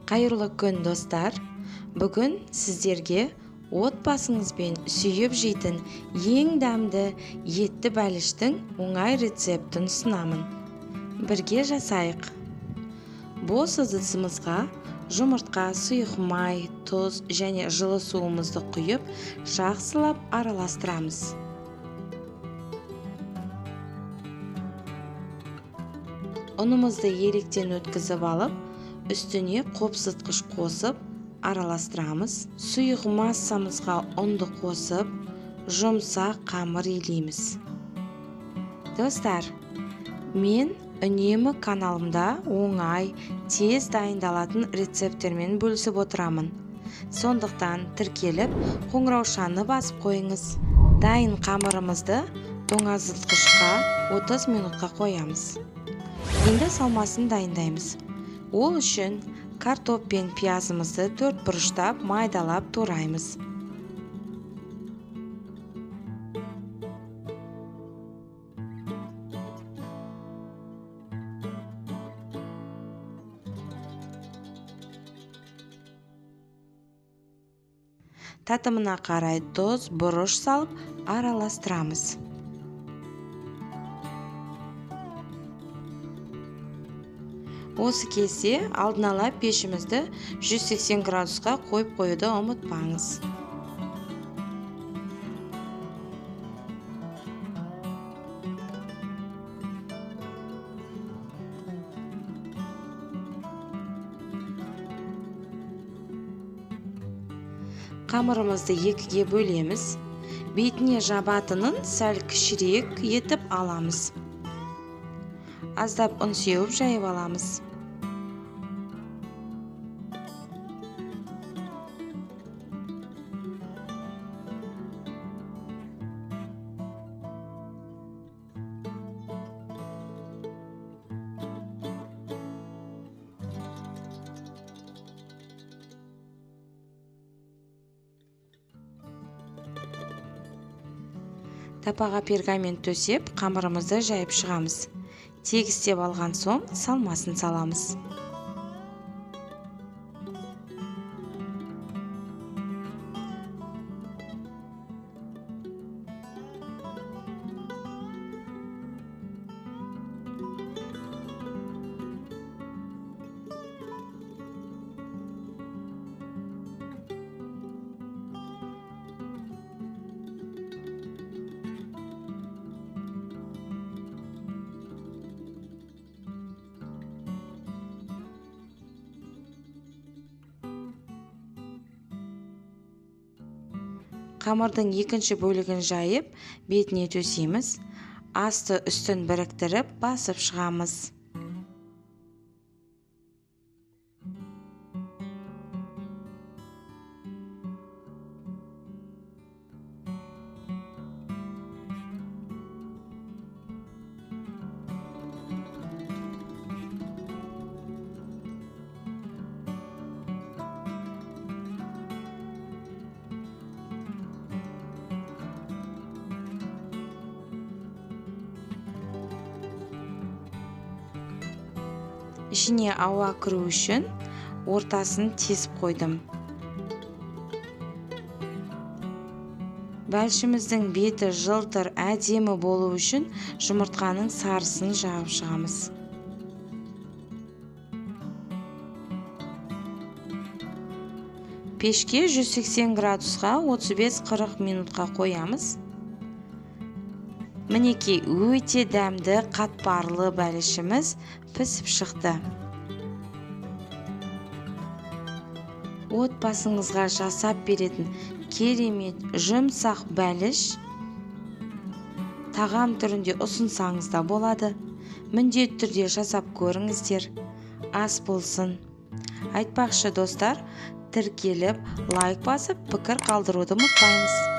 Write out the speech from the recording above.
Қайырлы күн достар. Бүгін сіздерге отбасыңызбен сүйіп жейтін ең дәмді етті бәліштің оңай рецептін ұсынамын. Бірге жасайық. Бос ыдысымызға жұмыртқа, сұйық май, тұз және жылы суымызды құйып, жақсылап араластырамыз. Ұнымызды електен өткізіп алып, үстіне қопсытқыш қосып, араластырамыз. Сұйық массамызға ұнды қосып, жұмсақ қамыр илейміз. Достар, мен үнемі каналымда оңай, тез дайындалатын рецепттермен бөлісіп отырамын. Сондықтан тіркеліп, қоңыраушаны басып қойыңыз. Дайын қамырымызды тоңазытқышқа 30 минутқа қоямыз. Енді салмасын дайындаймыз. Ол үшін картоп пен пиязымызды 4 бұрыштап майдалап тураймыз. Татымына қарай тұз, бұрыш салып араластырамыз. Осы кезде алдын ала пешімізді 180 градусқа қойып қоюды ұмытпаңыз. Қамырымызды екіге бөлеміз. Бетіне жабатынын сәл кішірек етіп аламыз. Аздап ұн сеуіп жайып аламыз. Тапаға пергамент төсеп, қамырымызды жайып шығамыз. Тегістеп алған соң салмасын саламыз. Қамырдың екінші бөлігін жайып, бетіне төсейміз. Асты үстін біріктіріп, басып шығамыз. Ішіне ауа кіру үшін ортасын тесіп қойдым. Бәлішіміздің беті жылтыр, әдемі болу үшін жұмыртқаның сарысын жағып шығамыз. Пешке 180 градусқа 35-40 минутқа қоямыз. Мінекей өте дәмді қатпарлы бәлішіміз пісіп шықты. Отбасыңызға жасап беретін керемет жұмсақ бәліш тағам түрінде ұсынсаңыз да болады. Міндетті түрде жасап көріңіздер. Ас болсын. Айтпақшы достар, тіркеліп, лайк басып, пікір қалдыруды ұмытпаңыз.